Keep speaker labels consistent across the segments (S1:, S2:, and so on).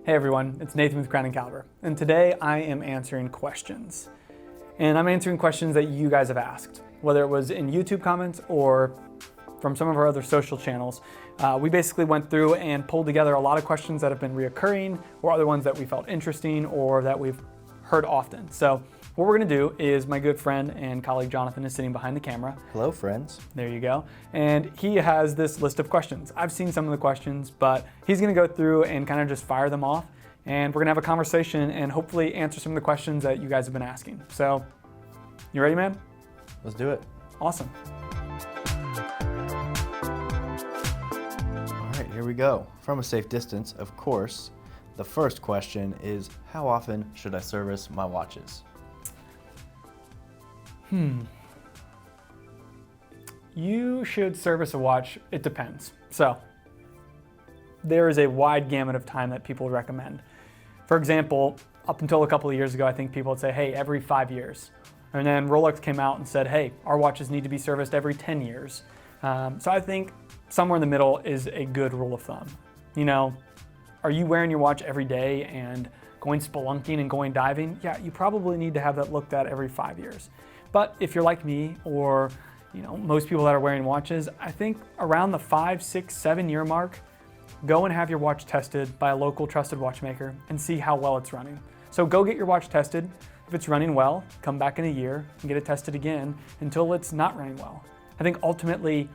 S1: Hey everyone, it's Nathan with Crown & Caliber, and today I am answering questions. And I'm answering questions that you guys have asked, whether it was in YouTube comments or from some of our other social channels. We basically went through and pulled together a lot of questions that have been reoccurring or other ones that we felt interesting or that we've heard often. So what we're gonna do is my good friend and colleague Jonathan is sitting behind the camera.
S2: Hello, friends.
S1: There you go. And he has this list of questions. I've seen some of the questions, but he's gonna go through and kind of just fire them off. And we're gonna have a conversation and hopefully answer some of the questions that you guys have been asking. So, you ready, man?
S2: Let's do it.
S1: Awesome.
S2: All right, here we go. From a safe distance, of course. The first question is, how often should I service my watches?
S1: You should service a watch, it depends. So, there is a wide gamut of time that people recommend. For example, up until a couple of years ago, I think people would say, hey, every 5 years. And then Rolex came out and said, hey, our watches need to be serviced every 10 years. So I think somewhere in the middle is a good rule of thumb. You know, are you wearing your watch every day and going spelunking and going diving? Yeah, you probably need to have that looked at every 5 years. But if you're like me or most people that are wearing watches, I think around the 5, 6, 7 year mark, go and have your watch tested by a local trusted watchmaker and see how well it's running. So go get your watch tested. If it's running well, come back in a year and get it tested again until it's not running well. I think ultimately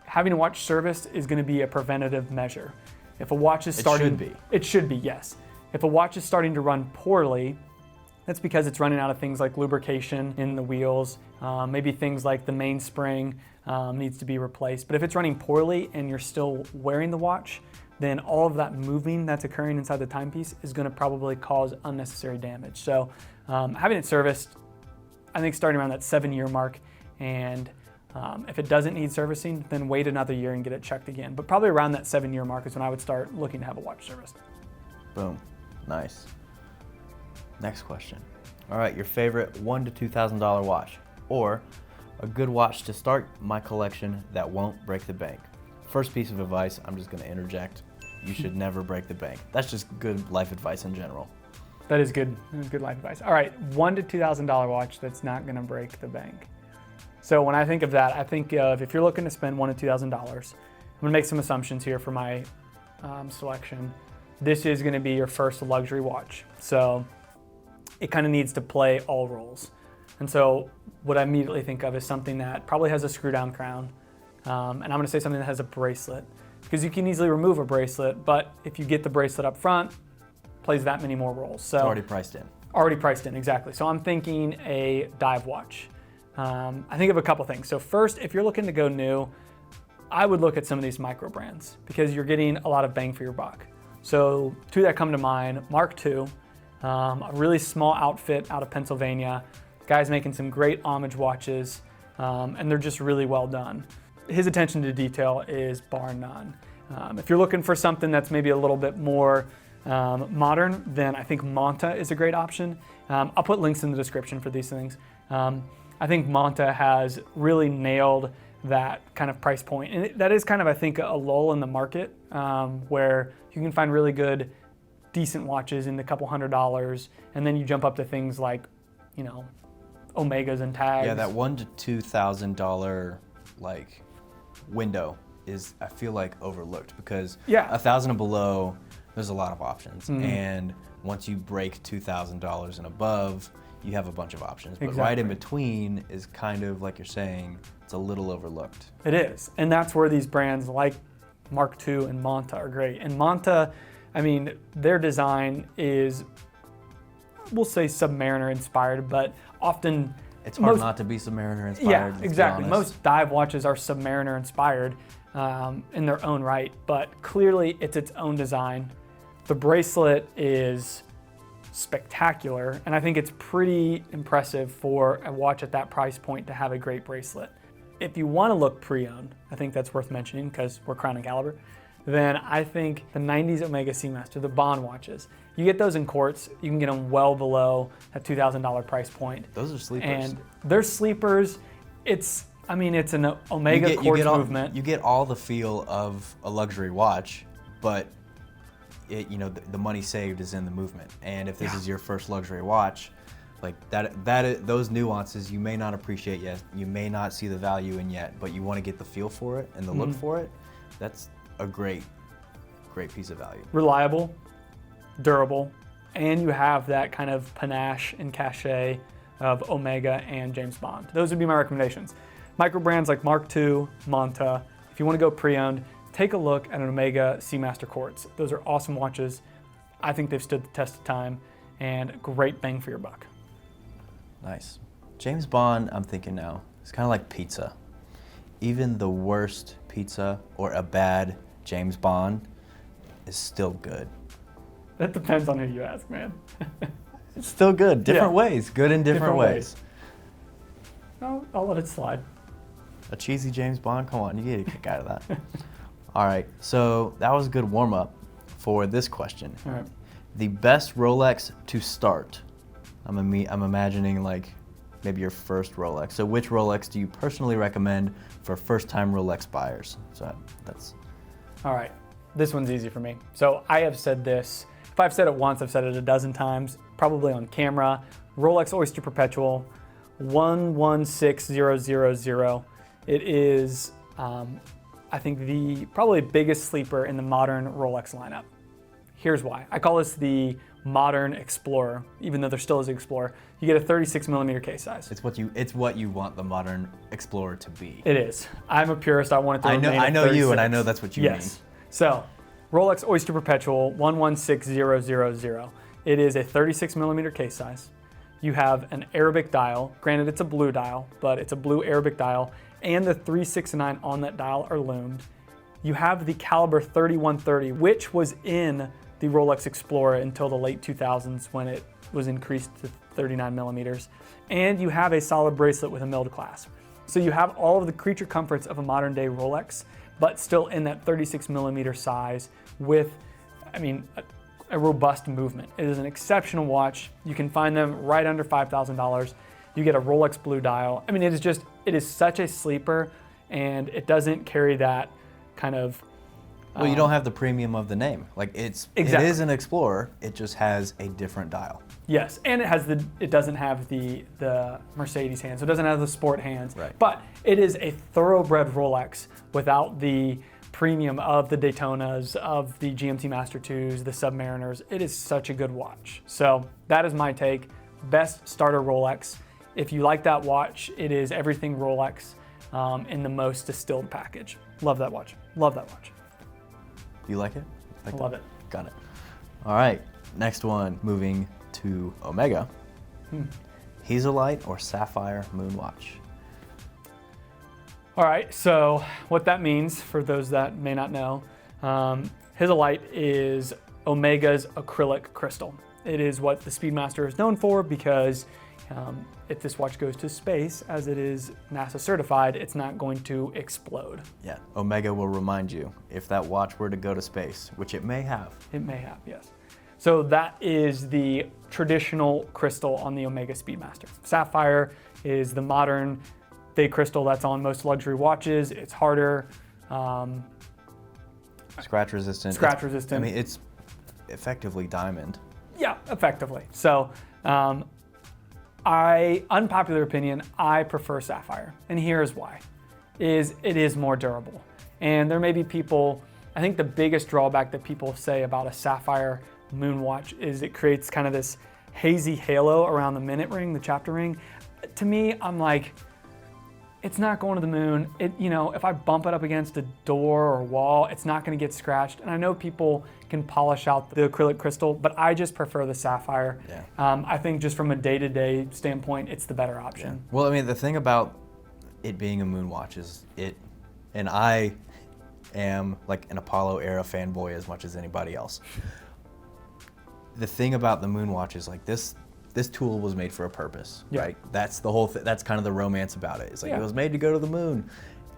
S1: having a watch serviced is going to be a preventative measure. If a watch is starting, it should be, yes. If a watch is starting to run poorly, that's because it's running out of things like lubrication in the wheels, maybe things like the mainspring needs to be replaced. But if it's running poorly and you're still wearing the watch, then all of that moving that's occurring inside the timepiece is going to probably cause unnecessary damage. So having it serviced, I think starting around that 7 year mark, and if it doesn't need servicing, then wait another year and get it checked again. But probably around that 7 year mark is when I would start looking to have a watch serviced.
S2: Boom, nice. Next question. All right, your favorite $1,000 to $2,000 watch, or a good watch to start my collection that won't break the bank. First piece of advice, I'm just gonna interject. You should never break the bank. That's just good life advice in general.
S1: That is good life advice. All right, $1,000 to $2,000 watch that's not gonna break the bank. So when I think of that, I think of if you're looking to spend $1,000 to $2,000, I'm gonna make some assumptions here for my selection. This is gonna be your first luxury watch. So it kind of needs to play all roles. And so what I immediately think of is something that probably has a screw down crown. And I'm gonna say something that has a bracelet, because you can easily remove a bracelet, but if you get the bracelet up front, plays that many more roles. So
S2: it's already priced in.
S1: Already priced in, exactly. So I'm thinking a dive watch. I think of a couple things. So first, if you're looking to go new, I would look at some of these micro brands because you're getting a lot of bang for your buck. So two that come to mind, Mark II, a really small outfit out of Pennsylvania. Guy's making some great homage watches, and they're just really well done. His attention to detail is bar none. If you're looking for something that's maybe a little bit more modern, then I think Monta is a great option. I'll put links in the description for these things. I think Monta has really nailed that kind of price point. And that is kind of, I think, a lull in the market where you can find really good, decent watches in the couple $100s, and then you jump up to things like, Omegas and tags.
S2: Yeah, that $1,000 to $2,000 like window is, I feel like, overlooked because $1,000 and below, there's a lot of options. Mm-hmm. And once you break $2,000 and above, you have a bunch of options. But right in between is kind of, like you're saying, it's a little overlooked.
S1: It is. And that's where these brands like Mark II and Monta are great. And Monta, I mean, their design is, we'll say Submariner inspired, but often
S2: it's hard not to be Submariner inspired.
S1: Yeah, exactly. Most dive watches are Submariner inspired in their own right, but clearly it's its own design. The bracelet is spectacular, and I think it's pretty impressive for a watch at that price point to have a great bracelet. If you want to look pre-owned, I think that's worth mentioning because we're Crown & Caliber, then I think the 90s OMEGA Speedmaster, the Bond watches, you get those in quartz, you can get them well below that $2,000 price point.
S2: Those are sleepers.
S1: And they're sleepers. It's an OMEGA quartz movement.
S2: You get all the feel of a luxury watch, but the money saved is in the movement. And if this is your first luxury watch, like those nuances you may not appreciate yet, you may not see the value in yet, but you want to get the feel for it and the look for it. That's a great piece of value.
S1: Reliable, durable, and you have that kind of panache and cachet of Omega and James Bond. Those would be my recommendations. Micro brands like Mark II, Monta. If you want to go pre-owned, take a look at an Omega Seamaster Quartz. Those are awesome watches. I think they've stood the test of time, and great bang for your buck.
S2: Nice. James Bond, I'm thinking now, it's kind of like pizza. Even the worst pizza or a bad James Bond is still good.
S1: That depends on who you ask, man.
S2: It's still good, different ways, good in different ways.
S1: I'll let it slide.
S2: A cheesy James Bond, come on, you get a kick out of that. All right, so that was a good warm up for this question.
S1: All right.
S2: The best Rolex to start. I'm imagining like maybe your first Rolex. So which Rolex do you personally recommend for first-time Rolex buyers? So that's.
S1: All right, this one's easy for me. So I have said this. If I've said it once, I've said it a dozen times, probably on camera. Rolex Oyster Perpetual 116000. It is, I think, the probably biggest sleeper in the modern Rolex lineup. Here's why. I call this the modern Explorer, even though there still is an Explorer. You get a 36mm case size.
S2: It's what you want the modern Explorer to be.
S1: It is. I'm a purist. I want it to remain
S2: I know
S1: 36.
S2: you, and I know that's what you mean.
S1: So, Rolex Oyster Perpetual 116000. It is a 36mm case size. You have an Arabic dial. Granted, it's a blue dial, but it's a blue Arabic dial, and the 3, 6, and 9 on that dial are loomed. You have the caliber 3130, which was in the Rolex Explorer until the late 2000s when it was increased to 39mm. And you have a solid bracelet with a milled clasp. So you have all of the creature comforts of a modern day Rolex, but still in that 36mm size with, a robust movement. It is an exceptional watch. You can find them right under $5,000. You get a Rolex blue dial. It is such a sleeper, and it doesn't carry that kind of.
S2: Well, you don't have the premium of the name. Like it is an Explorer. It just has a different dial.
S1: Yes, and it doesn't have the Mercedes hands. So it doesn't have the sport hands.
S2: Right.
S1: But it is a thoroughbred Rolex without the premium of the Daytonas, of the GMT Master 2s, the Submariners. It is such a good watch. So that is my take. Best starter Rolex. If you like that watch, it is everything Rolex in the most distilled package. Love that watch. Love that watch.
S2: You like it?
S1: I love it.
S2: Got it. All right, next one, moving to Omega. Hesalite or Sapphire Moonwatch?
S1: All right, so what that means, for those that may not know, Hesalite is Omega's acrylic crystal. It is what the Speedmaster is known for because if this watch goes to space, as it is NASA certified, it's not going to explode.
S2: Yeah, Omega will remind you if that watch were to go to space, which it may have.
S1: It may have, yes. So that is the traditional crystal on the Omega Speedmaster. Sapphire is the modern day crystal that's on most luxury watches. It's harder.
S2: Scratch resistant. It's effectively diamond.
S1: Yeah, effectively. So, unpopular opinion, I prefer Sapphire. And here's why. It is more durable. And there may be people, I think the biggest drawback that people say about a Sapphire Moonwatch is it creates kind of this hazy halo around the minute ring, the chapter ring. To me, I'm like, it's not going to the moon. If I bump it up against a door or wall, it's not going to get scratched. And I know people can polish out the acrylic crystal, but I just prefer the Sapphire.
S2: Yeah.
S1: I think just from a day-to-day standpoint, it's the better option.
S2: Yeah. Well, the thing about it being a Moonwatch is and I am like an Apollo era fanboy as much as anybody else. The thing about the Moonwatch is like this tool was made for a purpose, right? That's the whole thing. That's kind of the romance about it. It's like it was made to go to the moon.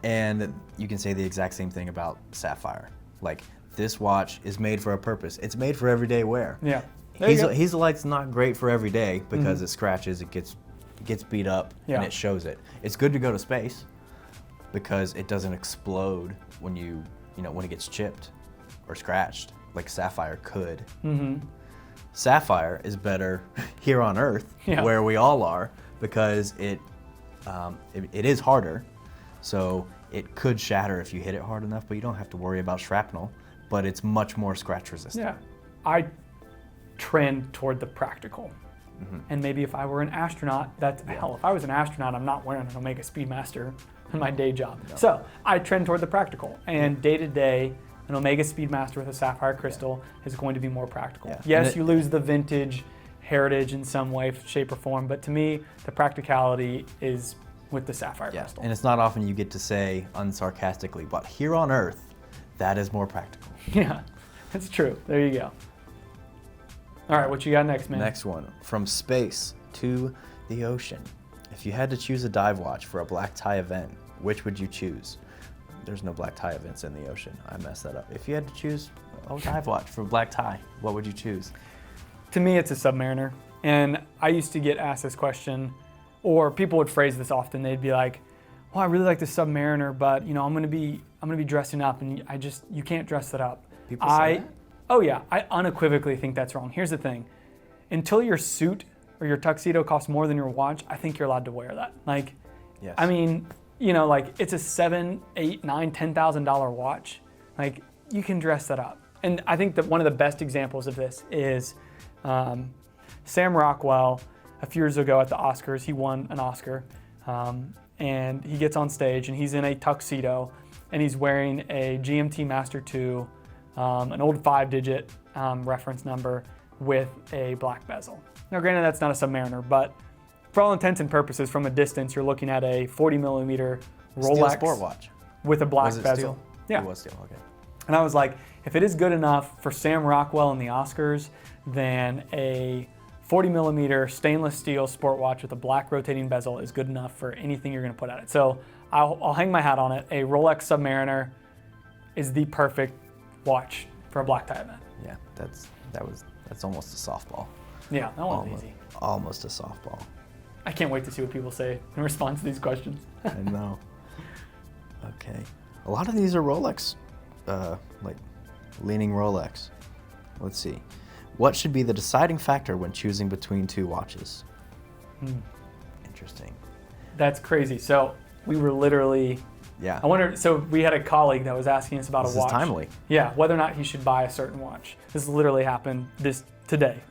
S2: And you can say the exact same thing about Sapphire. Like this watch is made for a purpose. It's made for everyday wear.
S1: Yeah.
S2: Hesalite's not great for every day because it scratches, it gets beat up, and it shows it. It's good to go to space because it doesn't explode when when it gets chipped or scratched. like Sapphire could. Sapphire is better here on Earth, where we all are, because it is harder. So it could shatter if you hit it hard enough, but you don't have to worry about shrapnel. But it's much more scratch resistant.
S1: Yeah, I trend toward the practical. And maybe if I were an astronaut, hell, if I was an astronaut, I'm not wearing an OMEGA Speedmaster in my day job. No. So I trend toward the practical. And day to day, an OMEGA Speedmaster with a sapphire crystal is going to be more practical. Yeah. Yes, you lose the vintage heritage in some way, shape, or form, but to me, the practicality is with the sapphire crystal.
S2: And it's not often you get to say unsarcastically, but here on Earth, that is more practical.
S1: Yeah, that's true. There you go. All right, what you got next, man?
S2: Next one, from space to the ocean. If you had to choose a dive watch for a black tie event, which would you choose? There's no black tie events in the ocean. I messed that up. If you had to choose a dive watch for a black tie, what would you choose?
S1: To me, it's a Submariner. And I used to get asked this question, or people would phrase this often. They'd be like, well, I really like the Submariner, but I'm going to be dressing up, and you can't dress that up.
S2: People say that?
S1: Oh yeah, I unequivocally think that's wrong. Here's the thing. Until your suit or your tuxedo costs more than your watch, I think you're allowed to wear that. Like,
S2: yes.
S1: I mean, like it's a $7,000, $8,000, $9,000, $10,000 watch. Like, you can dress that up. And I think that one of the best examples of this is Sam Rockwell. A few years ago at the Oscars, he won an Oscar, and he gets on stage and he's in a tuxedo and he's wearing a GMT Master 2, an old 5-digit reference number with a black bezel. Now granted, that's not a Submariner, but for all intents and purposes, from a distance, you're looking at a 40mm Rolex
S2: steel sport watch
S1: with a black bezel.
S2: Steel?
S1: Yeah.
S2: It was steel, okay.
S1: And I was like, if it is good enough for Sam Rockwell in the Oscars, then a 40mm stainless steel sport watch with a black rotating bezel is good enough for anything you're going to put at it. So I'll hang my hat on it. A Rolex Submariner is the perfect watch for a black tie event.
S2: Yeah, that's almost a softball.
S1: Yeah, that one was easy.
S2: Almost a softball.
S1: I can't wait to see what people say in response to these questions.
S2: I know. Okay. A lot of these are Rolex, like leaning Rolex. Let's see. What should be the deciding factor when choosing between two watches? Interesting.
S1: That's crazy. So we were literally...
S2: Yeah.
S1: I wonder, so we had a colleague that was asking us about a watch.
S2: This is timely.
S1: Yeah, whether or not he should buy a certain watch. This literally happened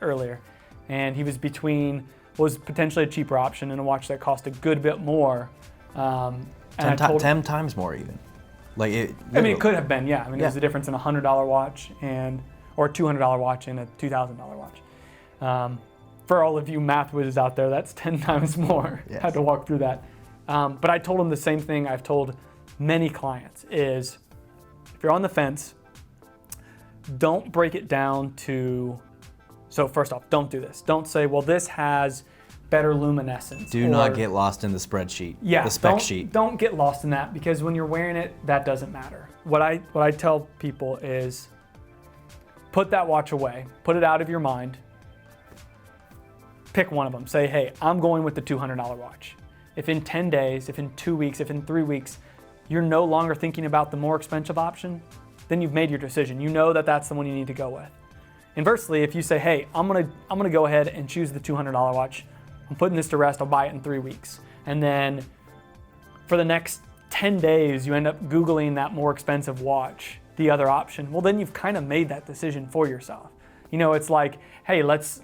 S1: earlier. And he was between what was potentially a cheaper option and a watch that cost a good bit more.
S2: 10 times more even. Like it
S1: could have been, yeah. I mean, there's a difference in a $100 watch or a $200 watch and a $2,000 watch. For all of you math whizzes out there, that's 10 times more.
S2: Yes.
S1: Had to walk through that. But I told him the same thing I've told many clients is, if you're on the fence, don't break it down to, so first off, don't do this. Don't say, well, this has better luminescence.
S2: Do not get lost in the spreadsheet, the spec sheet.
S1: Don't get lost in that, because when you're wearing it, that doesn't matter. What I tell people is, put that watch away, put it out of your mind, pick one of them. Say, hey, I'm going with the $200 watch. If in 10 days, if in 2 weeks, if in 3 weeks, you're no longer thinking about the more expensive option, then you've made your decision. You know that that's the one you need to go with. Inversely, if you say, hey, I'm gonna go ahead and choose the $200 watch, I'm putting this to rest, I'll buy it in 3 weeks. And then for the next 10 days, you end up Googling that more expensive watch, the other option. Well, then you've kind of made that decision for yourself. It's like, hey, let's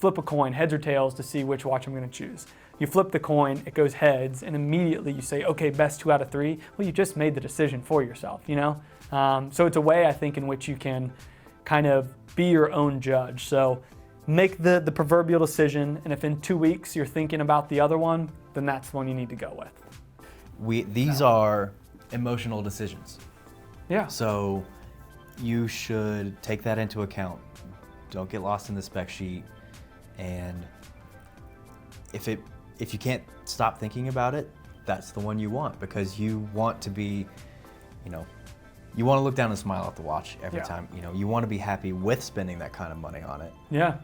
S1: flip a coin, heads or tails, to see which watch I'm gonna choose. You flip the coin, it goes heads, and immediately you say, okay, best 2 out of 3. Well, you just made the decision for yourself, So it's a way, I think, in which you can kind of be your own judge. So make the proverbial decision, and if in 2 weeks you're thinking about the other one, then that's the one you need to go with.
S2: These are emotional decisions.
S1: Yeah.
S2: So you should take that into account. Don't get lost in the spec sheet, and if you can't stop thinking about it, that's the one you want, because you want to be, you want to look down and smile at the watch every time. You want to be happy with spending that kind of money on it.
S1: Yeah.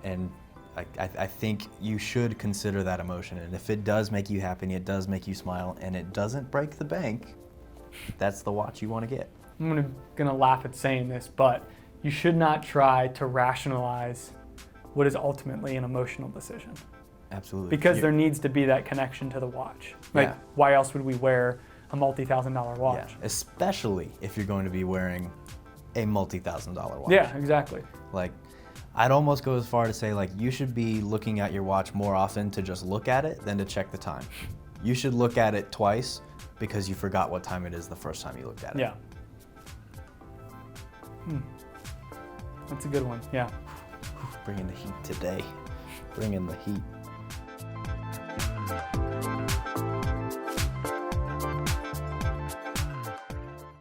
S2: And I think you should consider that emotion. And if it does make you happy, and it does make you smile, and it doesn't break the bank, that's the watch you want to get.
S1: I'm gonna laugh at saying this, but you should not try to rationalize what is ultimately an emotional decision.
S2: Absolutely.
S1: Because there needs to be that connection to the watch. Like, why else would we wear a multi-$1,000 watch?
S2: Yeah, especially if you're going to be wearing a multi-$1,000 watch.
S1: Yeah, exactly.
S2: Like, I'd almost go as far to say, like, you should be looking at your watch more often to just look at it than to check the time. You should look at it twice because you forgot what time it is the first time you looked at it.
S1: Yeah. That's a good one, yeah.
S2: Bringing the heat today. Bringing the heat.